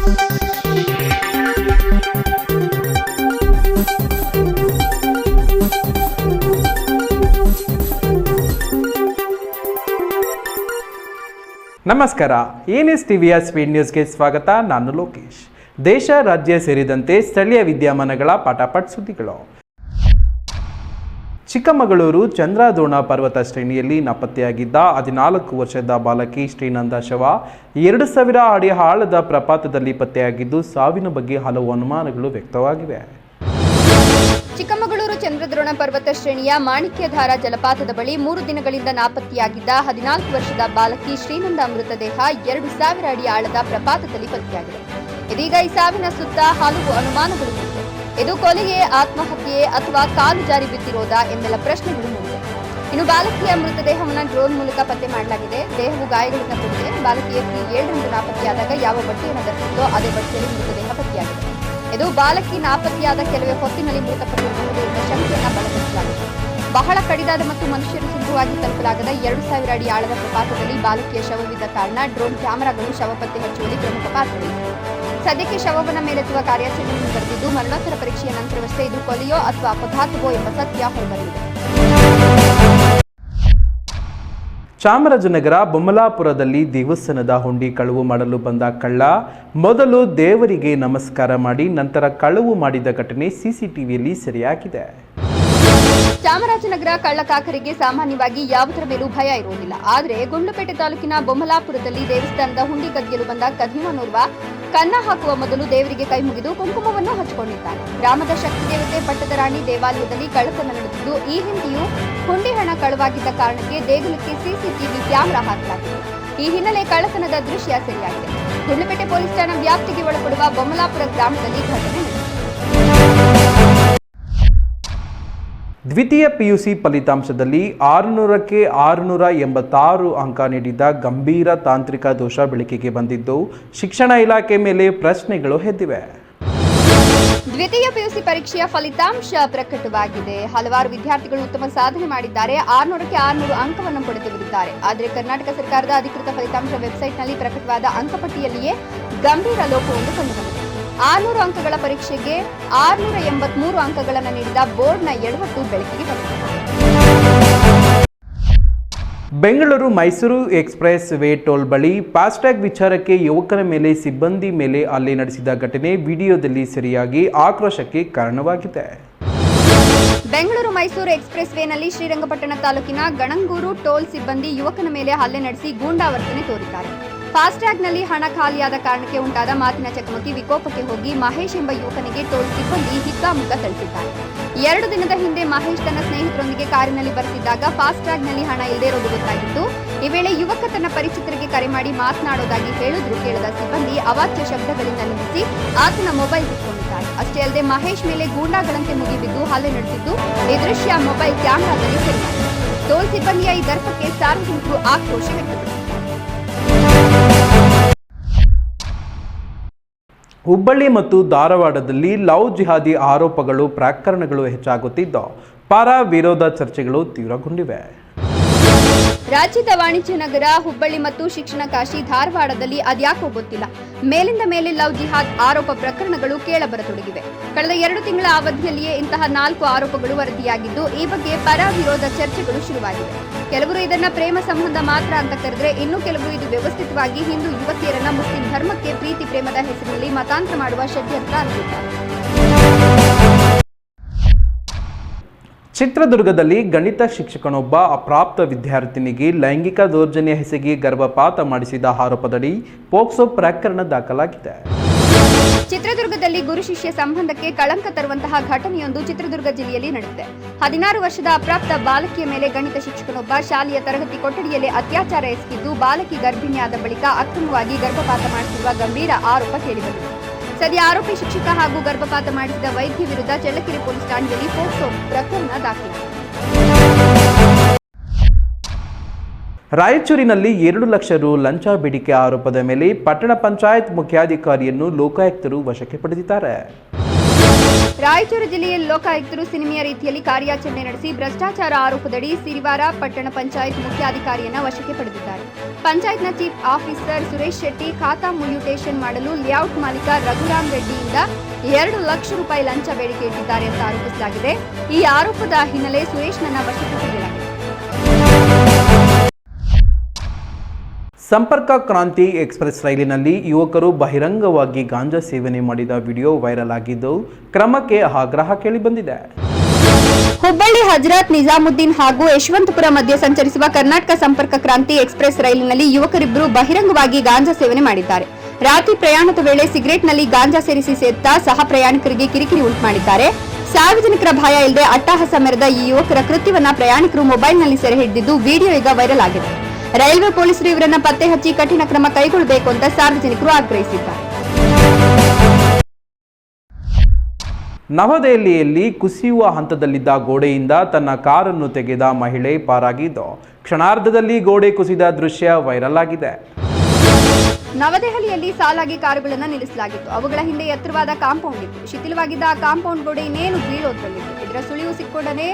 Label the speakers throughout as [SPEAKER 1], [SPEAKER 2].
[SPEAKER 1] ನಮಸ್ಕಾರ, ಎನ್ಎಸ್ ಟಿವಿಯ ಸ್ಪೀಡ್ ನ್ಯೂಸ್ಗೆ ಸ್ವಾಗತ. ನಾನು ಲೋಕೇಶ್. ದೇಶ, ರಾಜ್ಯ ಸೇರಿದಂತೆ ಸ್ಥಳೀಯ ವಿದ್ಯಮಾನಗಳ ಪಟಾಪಟ್ ಸುದ್ದಿಗಳು. ಚಿಕ್ಕಮಗಳೂರು ಚಂದ್ರದ್ರೋಣ ಪರ್ವತ ಶ್ರೇಣಿಯಲ್ಲಿ ನಾಪತ್ತೆಯಾಗಿದ್ದ 14 ವರ್ಷದ ಬಾಲಕಿ ಶ್ರೀನಂದ ಶವ 2000 ಅಡಿ ಆಳದ ಪ್ರಪಾತದಲ್ಲಿ ಪತ್ತೆಯಾಗಿದ್ದು, ಸಾವಿನ ಬಗ್ಗೆ ಹಲವು ಅನುಮಾನಗಳು ವ್ಯಕ್ತವಾಗಿವೆ.
[SPEAKER 2] ಚಿಕ್ಕಮಗಳೂರು ಚಂದ್ರದ್ರೋಣ ಪರ್ವತ ಶ್ರೇಣಿಯ ಮಾಣಿಕ್ಯಧಾರ ಜಲಪಾತದ ಬಳಿ 3 ದಿನಗಳಿಂದ ನಾಪತ್ತೆಯಾಗಿದ್ದ 14 ವರ್ಷದ ಬಾಲಕಿ ಶ್ರೀನಂದ ಮೃತದೇಹ 2000 ಅಡಿ ಆಳದ ಪ್ರಪಾತದಲ್ಲಿ ಪತ್ತೆಯಾಗಿದೆ. ಇದೀಗ ಈ ಸಾವಿನ ಸುತ್ತ ಹಲವು ಅನುಮಾನಗಳು ಮೂಡಿವೆ. ಇದು ಕೊಲೆಯೇ, ಆತ್ಮಹತ್ಯೆ ಅಥವಾ ಕಾಲು ಜಾರಿ ಬಿದ್ದಿರೋದಾ ಎಂಬೆಲ್ಲ ಪ್ರಶ್ನೆಗಳು ಮೂಡಿವೆ. ಇನ್ನು ಬಾಲಕಿಯ ಮೃತದೇಹವನ್ನು ಡ್ರೋನ್ ಮೂಲಕ ಪತ್ತೆ ಮಾಡಲಾಗಿದೆ. ದೇಹವು ಗಾಯಗಳಿಂದ ಕೂಡಿದೆ. ಬಾಲಕಿ ಏಪ್ರಿಲ್ 7ರಂದು ನಾಪತ್ತೆಯಾದಾಗ ಯಾವ ಬಟ್ಟೆಯನ್ನು ಧರಿಸಿದ್ದೋ ಅದೇ ಬಟ್ಟೆಯಲ್ಲಿ ಮೃತದೇಹ ಪತ್ತೆಯಾಗಿದೆ. ಇದು ಬಾಲಕಿ ನಾಪತ್ತೆಯಾದ ಕೆಲವೇ ಹೊತ್ತಿನಲ್ಲಿ ಮೃತಪಟ್ಟಿರಬಹುದು ಎಂಬ ಶಂಕೆಯನ್ನು ಬಲಪಡಿಸಲಾಗಿದೆ. ಬಹಳ ಕಡಿದಾದ ಮತ್ತು ಮನುಷ್ಯರು ಸುಲಭವಾಗಿ ತಲುಪಲಾಗದ 2000 ಅಡಿ ಆಳದ ಪ್ರಪಾತದಲ್ಲಿ ಬಾಲಕಿಯ ಶವವಿದ್ದ ಕಾರಣ ಡ್ರೋನ್ ಕ್ಯಾಮೆರಾಗಳು ಶವ ಪತ್ತೆ ಹಚ್ಚುವಲ್ಲಿ ಪ್ರಮುಖ ಪಾತ್ರ ವಹಿಸಿವೆ. ಸದ್ಯಕ್ಕೆ ಶವವನ್ನು ಮೇಲೆತ್ತುವ ಕಾರ್ಯಾಚರಣೆ ಮುಂದುವರೆದಿದ್ದು, ಮರಣೋತ್ತರ ಪರೀಕ್ಷೆಯ ನಂತರವಷ್ಟೇ ಇದು ಕೊಲೆಯೋ ಅಥವಾ ಅಪಘಾತವೋ ಎಂಬ ಸತ್ಯ ಹೊರಬರಲಿದೆ.
[SPEAKER 1] ಚಾಮರಾಜನಗರ ಬೊಮ್ಮಲಾಪುರದಲ್ಲಿ ದೇವಸ್ಥಾನದ ಹುಂಡಿ ಕಳವು ಮಾಡಲು ಬಂದ ಕಳ್ಳ ಮೊದಲು ದೇವರಿಗೆ ನಮಸ್ಕಾರ ಮಾಡಿ ನಂತರ ಕಳವು ಮಾಡಿದ ಘಟನೆ ಸಿಸಿಟಿವಿಯಲ್ಲಿ ಸೆರೆಯಾಗಿದೆ.
[SPEAKER 2] ಚಾಮರಾಜನಗರ ಕಳ್ಳಕಾಕರಿಗೆ ಸಾಮಾನ್ಯವಾಗಿ ಯಾವುದರ ಮೇಲೂ ಭಯ ಇರುವುದಿಲ್ಲ. ಆದರೆ ಗುಂಡ್ಲುಪೇಟೆ ತಾಲೂಕಿನ ಬೊಮ್ಮಲಾಪುರದಲ್ಲಿ ದೇವಸ್ಥಾನದ ಹುಂಡಿ ಕದಿಯಲು ಬಂದ ಕದಿಮನೋರ್ವ ಕನ್ನ ಹಾಕುವ ಮೊದಲು ದೇವರಿಗೆ ಕೈ ಮುಗಿದು ಕುಂಕುಮವನ್ನು ಹಚ್ಚಿಕೊಂಡಿದ್ದಾನೆ. ಗ್ರಾಮದ ಶಕ್ತಿ ದೇವತೆ ಪಟ್ಟದ ರಾಣಿ ದೇವಾಲಯದಲ್ಲಿ ಕಳ್ಳತನ ನಡೆದಿದ್ದು, ಈ ಹಿಂದೆಯೂ ಹುಂಡಿ ಹಣ ಕಳವಾಗಿದ್ದ ಕಾರಣಕ್ಕೆ ದೇಗುಲಕ್ಕೆ ಸಿಸಿಟಿವಿ ಕ್ಯಾಮೆರಾ ಹಾಕಲಾಗಿದೆ. ಈ ಹಿನ್ನೆಲೆ ಕಳ್ಳತನದ ದೃಶ್ಯ ಸೆರೆಯಾಗಿದೆ. ಗುಂಡ್ಲುಪೇಟೆ ಪೊಲೀಸ್ ಠಾಣಾ ವ್ಯಾಪ್ತಿಗೆ ಒಳಪಡುವ ಬೊಮ್ಮಲಾಪುರ ಗ್ರಾಮದಲ್ಲಿ ಘಟನೆ ನಡೆದಿದೆ.
[SPEAKER 1] ದ್ವಿತೀಯ ಪಿಯುಸಿ ಫಲಿತಾಂಶದಲ್ಲಿ 600ಕ್ಕೆ 686 ಅಂಕ ನೀಡಿದ್ದ ಗಂಭೀರ ತಾಂತ್ರಿಕ ದೋಷ ಬೆಳಕಿಗೆ ಬಂದಿದ್ದು, ಶಿಕ್ಷಣ ಇಲಾಖೆ ಮೇಲೆ ಪ್ರಶ್ನೆಗಳು ಎದ್ದಿವೆ.
[SPEAKER 2] ದ್ವಿತೀಯ ಪಿಯುಸಿ ಪರೀಕ್ಷೆಯ ಫಲಿತಾಂಶ ಪ್ರಕಟವಾಗಿದೆ. ಹಲವಾರು ವಿದ್ಯಾರ್ಥಿಗಳು ಉತ್ತಮ ಸಾಧನೆ ಮಾಡಿದ್ದಾರೆ. 600ಕ್ಕೆ 600 ಅಂಕವನ್ನು ಪಡೆದಿದ್ದಾರೆ. ಆದರೆ ಕರ್ನಾಟಕ ಸರ್ಕಾರದ ಅಧಿಕೃತ ಫಲಿತಾಂಶ ವೆಬ್ಸೈಟ್ನಲ್ಲಿ ಪ್ರಕಟವಾದ ಅಂಕಪಟ್ಟಿಯಲ್ಲಿಯೇ ಗಂಭೀರ ಲೋಪವೊಂದು ಕಂಡುಬಂದಿದೆ. 600 ಅಂಕಗಳ ಪರೀಕ್ಷೆಗೆ 683 ಅಂಕಗಳನ್ನು ನೀಡಿದ ಬೋರ್ಡ್ನ ಎಡವಟ್ಟು ಬೆಳಕಿಗೆ ಬಂದಿದೆ.
[SPEAKER 1] Bengaluru Mysuru express way toll ಬಳಿ ಫಾಸ್ಟ್ಯಾಗ್ ವಿಚಾರಕ್ಕೆ ಯುವಕನ ಮೇಲೆ ಸಿಬ್ಬಂದಿ ಮೇಲೆ ಹಲ್ಲೆ ನಡೆಸಿದ ಘಟನೆ ವಿಡಿಯೋದಲ್ಲಿ ಸೆರೆಯಾಗಿ ಆಕ್ರೋಶಕ್ಕೆ ಕಾರಣವಾಗಿದೆ.
[SPEAKER 2] ಬೆಂಗಳೂರು ಮೈಸೂರು ಎಕ್ಸ್‌ಪ್ರೆಸ್ ವೇನಲ್ಲಿ ಶ್ರೀರಂಗಪಟ್ಟಣ ತಾಲೂಕಿನ ಗಣಂಗೂರು ಟೋಲ್ ಸಿಬ್ಬಂದಿ ಯುವಕನ ಮೇಲೆ ಹಲ್ಲೆ ನಡೆಸಿ ಗೂಂಡಾವರ್ತನೆ ತೋರಿದ್ದಾರೆ. ಫಾಸ್ಟ್ಯಾಗ್ನಲ್ಲಿ ಹಣ ಖಾಲಿಯಾದ ಕಾರಣಕ್ಕೆ ಉಂಟಾದ ಮಾತಿನ ಚಕಮಕಿ ವಿಕೋಪಕ್ಕೆ ಹೋಗಿ ಮಹೇಶ್ ಎಂಬ ಯುವಕನಿಗೆ ಟೋಲ್ ಸಿಬ್ಬಂದಿ ಹಿಗ್ಗಾಮುಗ್ಗ ಥಳಿಸಿದ್ದಾರೆ. 2 ದಿನದ ಹಿಂದೆ ಮಹೇಶ್ ತನ್ನ ಸ್ನೇಹಿತರೊಂದಿಗೆ ಕಾರಿನಲ್ಲಿ ಬರುತ್ತಿದ್ದಾಗ ಫಾಸ್ಟ್ಯಾಗ್ನಲ್ಲಿ ಹಣ ಇಲ್ಲದೇ ಇರೋದು ಗೊತ್ತಾಗಿತ್ತು. ಈ ವೇಳೆ ಯುವಕ ತನ್ನ ಪರಿಚಿತರಿಗೆ ಕರೆ ಮಾಡಿ ಮಾತನಾಡೋದಾಗಿ ಹೇಳಿದ್ರು ಕೇಳದ ಸಿಬ್ಬಂದಿ ಅವಾಚ್ಯ ಶಬ್ದಗಳಿಂದ ನಿಲ್ಲಿಸಿ ಆತನ ಮೊಬೈಲ್ ಕಿತ್ತುಕೊಂಡಿದ್ದಾರೆ. ಅಷ್ಟೇ ಅಲ್ಲದೆ ಮಹೇಶ್ ಮೇಲೆ ಗೂಂಡಾಗಳಂತೆ ಮುಗಿಬಿದ್ದು ಹಲ್ಲೆ ನಡೆಸಿದ್ದು, ಈ ದೃಶ್ಯ ಮೊಬೈಲ್ ಕ್ಯಾಮೆರಾದಲ್ಲಿ ಸೆರೆಯಾಗಿದೆ. ಟೋಲ್ ಸಿಬ್ಬಂದಿಯ ಈ ದರ್ಪಕ್ಕೆ ಸಾರ್ವಜನಿಕರು ಆಕ್ರೋಶ ವ್ಯಕ್ತಪಡಿಸಿದ್ದಾರೆ.
[SPEAKER 1] ಹುಬ್ಬಳ್ಳಿ ಮತ್ತು ಧಾರವಾಡದಲ್ಲಿ ಲವ್ ಜಿಹಾದಿ ಆರೋಪಗಳು ಪ್ರಕರಣಗಳು ಹೆಚ್ಚಾಗುತ್ತಿದ್ದು, ಪರ ವಿರೋಧ ಚರ್ಚೆಗಳು ತೀವ್ರಗೊಂಡಿವೆ.
[SPEAKER 2] ರಾಜ್ಯದ ವಾಣಿಜ್ಯ ನಗರ ಹುಬ್ಬಳ್ಳಿ ಮತ್ತು ಶಿಕ್ಷಣ ಕಾಶಿ ಧಾರವಾಡದಲ್ಲಿ ಅದ್ಯಾಕೋ ಗೊತ್ತಿಲ್ಲ, ಮೇಲಿಂದ ಮೇಲೆ ಲವ್ ಜಿಹಾದ್ ಆರೋಪ ಪ್ರಕರಣಗಳು ಕೇಳಬರತೊಡಗಿವೆ. ಕಳೆದ 2 ತಿಂಗಳ ಅವಧಿಯಲ್ಲಿಯೇ ಇಂತಹ 4 ಆರೋಪಗಳು ವರದಿಯಾಗಿದ್ದು, ಈ ಬಗ್ಗೆ ಪರ ವಿರೋಧ ಚರ್ಚೆಗಳು ಶುರುವಾಗಿವೆ. ಕೆಲವರು ಇದನ್ನ ಪ್ರೇಮ ಸಂಬಂಧ ಮಾತ್ರ ಅಂತ ಕರೆದ್ರೆ, ಇನ್ನು ಕೆಲವರು ಇದು ವ್ಯವಸ್ಥಿತವಾಗಿ ಹಿಂದೂ ಯುವತಿಯರನ್ನ ಮುಸ್ಲಿಂ ಧರ್ಮಕ್ಕೆ ಪ್ರೀತಿ ಪ್ರೇಮದ ಹೆಸರಿನಲ್ಲಿ ಮತಾಂತರ ಮಾಡುವ ಷಡ್ಯಂತ್ರ ಅಂತಿದ್ದಾರೆ.
[SPEAKER 1] ಚಿತ್ರದುರ್ಗದಲ್ಲಿ ಗಣಿತ ಶಿಕ್ಷಕನೊಬ್ಬ ಅಪ್ರಾಪ್ತ ವಿದ್ಯಾರ್ಥಿನಿಗೆ ಲೈಂಗಿಕ ದೌರ್ಜನ್ಯ ಎಸಗಿ ಗರ್ಭಪಾತ ಮಾಡಿಸಿದ ಆರೋಪದಡಿ ಪೋಕ್ಸೋ ಪ್ರಕರಣ ದಾಖಲಾಗಿದೆ.
[SPEAKER 2] ಚಿತ್ರದುರ್ಗದಲ್ಲಿ ಗುರು ಶಿಷ್ಯ ಸಂಬಂಧಕ್ಕೆ ಕಳಂಕ ತರುವಂತಹ ಘಟನೆಯೊಂದು ಚಿತ್ರದುರ್ಗ ಜಿಲ್ಲೆಯಲ್ಲಿ ನಡೆದಿದೆ. 16 ವರ್ಷದ ಅಪ್ರಾಪ್ತ ಬಾಲಕಿಯ ಮೇಲೆ ಗಣಿತ ಶಿಕ್ಷಕನೊಬ್ಬ ಶಾಲೆಯ ತರಗತಿ ಕೊಠಡಿಯಲ್ಲಿ ಅತ್ಯಾಚಾರ ಎಸಗಿದ್ದು, ಬಾಲಕಿ ಗರ್ಭಿಣಿಯಾದ ಬಳಿಕ ಅಕ್ರಮವಾಗಿ ಗರ್ಭಪಾತ ಮಾಡಿಸಿರುವ ಗಂಭೀರ ಆರೋಪ ಕೇಳಿಬಂದಿದೆ. ಸದ್ಯ ಆರೋಪಿ ಶಿಕ್ಷಕ ಹಾಗೂ ಗರ್ಭಪಾತ ಮಾಡಿಸಿದ ವೈದ್ಯ ವಿರುದ್ಧ ಚಳ್ಳಕೆರೆ ಪೊಲೀಸ್ ಠಾಣೆಯಲ್ಲಿ ಪೋಕ್ಸೋ ಪ್ರಕರಣ ದಾಖಲಾಗಿದೆ.
[SPEAKER 1] ರಾಯಚೂರಿನಲ್ಲಿ 2 ಲಕ್ಷ ರು ಲಂಚ ಬೇಡಿಕೆ ಆರೋಪದ ಮೇಲೆ ಪಟ್ಟಣ ಪಂಚಾಯತ್ ಮುಖ್ಯಾಧಿಕಾರಿಯನ್ನು ಲೋಕಾಯುಕ್ತರು ವಶಕ್ಕೆ ಪಡೆದಿದ್ದಾರೆ.
[SPEAKER 2] ರಾಯಚೂರು ಜಿಲ್ಲೆಯಲ್ಲಿ ಲೋಕಾಯುಕ್ತರು ಸಿನಿಮೆಯ ರೀತಿಯಲ್ಲಿ ಕಾರ್ಯಾಚರಣೆ ನಡೆಸಿ ಭ್ರಷ್ಟಾಚಾರ ಆರೋಪದಡಿ ಸಿರಿವಾರ ಪಟ್ಟಣ ಪಂಚಾಯತ್ ಮುಖ್ಯಾಧಿಕಾರಿಯನ್ನು ವಶಕ್ಕೆ ಪಡೆದಿದ್ದಾರೆ. ಪಂಚಾಯತ್ನ ಚೀಫ್ ಆಫೀಸರ್ ಸುರೇಶ್ ಶೆಟ್ಟಿ ಖಾತಾ ಮ್ಯೂಟೇಷನ್ ಮಾಡಲು ಲೇಔಟ್ ಮಾಲೀಕ ರಘುರಾಮ್ ರೆಡ್ಡಿಯಿಂದ 2 ಲಕ್ಷ ರೂಪಾಯಿ ಲಂಚ ಬೇಡಿಕೆ ಇಟ್ಟಿದ್ದಾರೆ ಅಂತ ಆರೋಪಿಸಲಾಗಿದೆ. ಈ ಆರೋಪದ ಹಿನ್ನೆಲೆ ಸುರೇಶ್ನನ್ನ ವಶಕ್ಕೆ ಪಡೆಯಲಾಗಿದೆ.
[SPEAKER 1] ಸಂಪರ್ಕ ಕ್ರಾಂತಿ ಎಕ್ಸ್‌ಪ್ರೆಸ್ ರೈಲಿನಲ್ಲಿ ಯುವಕರು ಬಹಿರಂಗವಾಗಿ ಗಾಂಜಾ ಸೇವನೆ ಮಾಡಿದ ವಿಡಿಯೋ ವೈರಲ್ ಆಗಿದ್ದು, ಕ್ರಮಕ್ಕೆ ಆಗ್ರಹ ಕೇಳಿಬಂದಿದೆ.
[SPEAKER 2] ಹುಬ್ಬಳ್ಳಿ ಹಜರತ್ ನಿಜಾಮುದ್ದೀನ್ ಹಾಗೂ ಯಶವಂತಪುರ ಮಧ್ಯೆ ಸಂಚರಿಸುವ ಕರ್ನಾಟಕ ಸಂಪರ್ಕ ಕ್ರಾಂತಿ ಎಕ್ಸ್‌ಪ್ರೆಸ್ ರೈಲಿನಲ್ಲಿ ಯುವಕರಿಬ್ಬರು ಬಹಿರಂಗವಾಗಿ ಗಾಂಜಾ ಸೇವನೆ ಮಾಡಿದ್ದಾರೆ. ರಾತ್ರಿ ಪ್ರಯಾಣದ ವೇಳೆ ಸಿಗರೆಟ್ನಲ್ಲಿ ಗಾಂಜಾ ಸೇರಿಸಿ ಸೇದ್ತಾ ಸಹ ಪ್ರಯಾಣಿಕರಿಗೆ ಕಿರಿಕಿರಿ ಉಂಟು ಮಾಡಿದ್ದಾರೆ. ಸಾರ್ವಜನಿಕರ ಭಯ ಇಲ್ಲದೆ ಅಟ್ಟಹಾಸ ಮೆರೆದ ಈ ಯುವಕರ ಕೃತ್ಯವನ್ನ ಪ್ರಯಾಣಿಕರು ಮೊಬೈಲ್ನಲ್ಲಿ ಸೆರೆ ಹಿಡಿದಿದ್ದು ವಿಡಿಯೋ ಈಗ ವೈರಲ್ ಆಗಿದೆ. ರೈಲ್ವೆ ಪೊಲೀಸರು ಇವರನ್ನ ಪತ್ತೆ ಹಚ್ಚಿ ಕಠಿಣ ಕ್ರಮ ಕೈಗೊಳ್ಳಬೇಕು ಅಂತ ಸಾರ್ವಜನಿಕರು ಆಗ್ರಹಿಸಿದ್ದಾರೆ.
[SPEAKER 1] ನವದೆಹಲಿಯಲ್ಲಿ ಕುಸಿಯುವ ಹಂತದಲ್ಲಿದ್ದ ಗೋಡೆಯಿಂದ ತನ್ನ ಕಾರನ್ನು ತೆಗೆದ ಮಹಿಳೆ ಪಾರಾಗಿದ್ದು, ಕ್ಷಣಾರ್ಧದಲ್ಲಿ ಗೋಡೆ ಕುಸಿದ ದೃಶ್ಯ ವೈರಲ್ ಆಗಿದೆ.
[SPEAKER 2] ನವದೆಹಲಿಯಲ್ಲಿ ಸಾಲಾಗಿ ಕಾರುಗಳನ್ನು ನಿಲ್ಲಿಸಲಾಗಿತ್ತು. ಅವುಗಳ ಹಿಂದೆ ಎತ್ತರವಾದ ಕಾಂಪೌಂಡ್ ಇತ್ತು. ಶಿಥಿಲವಾಗಿದ್ದ ಆ ಕಾಂಪೌಂಡ್ ಗೋಡೆ ಇನ್ನೇನು ಬೀಳೋದ್ರಲ್ಲಿತ್ತು. ಇದರ ಸುಳಿವು ಸಿಕ್ಕೊಂಡನೇ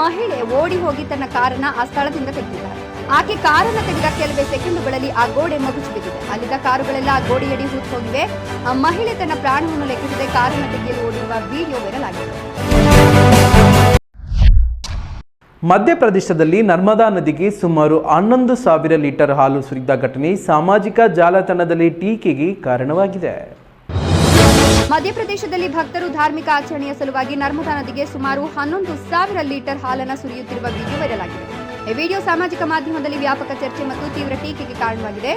[SPEAKER 2] ಮಹಿಳೆ ಓಡಿ ಹೋಗಿ ತನ್ನ ಕಾರನ್ನ ಆ ಸ್ಥಳದಿಂದ ತೆಗೆದಿದ್ದಾರೆ. ಆಕೆ ಕಾರನ್ನ ತೆಗೆದ ಕೆಲವೇ ಸೆಕೆಂಡುಗಳಲ್ಲಿ ಆ ಗೋಡೆ ಮಗುಚಿ ಬಿದ್ದಿದೆ. ಅಲ್ಲಿದ್ದ ಕಾರುಗಳೆಲ್ಲ ಆ ಗೋಡೆಯಡಿ ಹೂತು ಹೋಗಿವೆ. ಆ ಮಹಿಳೆ ತನ್ನ ಪ್ರಾಣವನ್ನು ಲೆಕ್ಕಿಸದೆ ಕಾರನ್ನ ತೆಗೆಯಲು ಓಡಿರುವ ವಿಡಿಯೋ ವೈರಲ್ ಆಗಿದೆ.
[SPEAKER 1] ಮಧ್ಯಪ್ರದೇಶದಲ್ಲಿ ನರ್ಮದಾ ನದಿಗೆ ಸುಮಾರು 11,000 ಲೀಟರ್ ಹಾಲು ಸುರಿದ ಘಟನೆ ಸಾಮಾಜಿಕ ಜಾಲತಾಣದಲ್ಲಿ ಟೀಕೆಗೆ ಕಾರಣವಾಗಿದೆ.
[SPEAKER 2] ಮಧ್ಯಪ್ರದೇಶದಲ್ಲಿ ಭಕ್ತರು ಧಾರ್ಮಿಕ ಆಚರಣೆಯ ಸಲುವಾಗಿ ನರ್ಮದಾ ನದಿಗೆ ಸುಮಾರು 11,000 ಲೀಟರ್ ಹಾಲನ್ನು ಸುರಿಯುತ್ತಿರುವ ವಿಡಿಯೋ ವೈರಲ್ ಆಗಿದೆ. ಈ ವಿಡಿಯೋ ಸಾಮಾಜಿಕ ಮಾಧ್ಯಮದಲ್ಲಿ ವ್ಯಾಪಕ ಚರ್ಚೆ ಮತ್ತು ತೀವ್ರ ಟೀಕೆಗೆ ಕಾರಣವಾಗಿದೆ.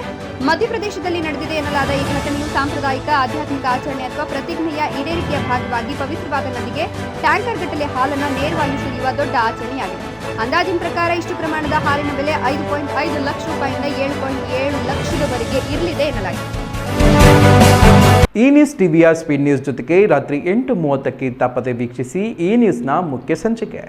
[SPEAKER 2] ಮಧ್ಯಪ್ರದೇಶದಲ್ಲಿ ನಡೆದಿದೆ ಎನ್ನಲಾದ ಈ ಘಟನೆಯು ಸಾಂಪ್ರದಾಯಿಕ ಆಧ್ಯಾತ್ಮಿಕ ಆಚರಣೆ ಅಥವಾ ಪ್ರತಿಜ್ಞೆಯ ಈಡೇರಿಕೆಯ ಭಾಗವಾಗಿ ಪವಿತ್ರವಾದ ನದಿಗೆ ಟ್ಯಾಂಕರ್ ಗಟ್ಟಲೆ ಹಾಲನ್ನು ನೇರವಾಗಿ ಸುರಿಯುವ ದೊಡ್ಡ ಆಚರಣೆಯಾಗಿದೆ. ಅಂದಾಜಿನ ಪ್ರಕಾರ ಇಷ್ಟು ಪ್ರಮಾಣದ ಹಾಲಿನ ಬೆಲೆ 5.5 ಲಕ್ಷ ರೂಪಾಯಿಯಿಂದ 7.7 ಲಕ್ಷದವರೆಗೆ ಇರಲಿದೆ ಎನ್ನಲಾಗಿದೆ.
[SPEAKER 1] ಈ ನ್ಯೂಸ್ ಟಿವಿಯ ಸ್ಪೀಡ್ ನ್ಯೂಸ್ ಜೊತೆಗೆ ರಾತ್ರಿ 8:30ಕ್ಕೆ ತಪ್ಪದೆ ವೀಕ್ಷಿಸಿ ಈ ನ್ಯೂಸ್ನ ಮುಖ್ಯ ಸಂಚಿಕೆ.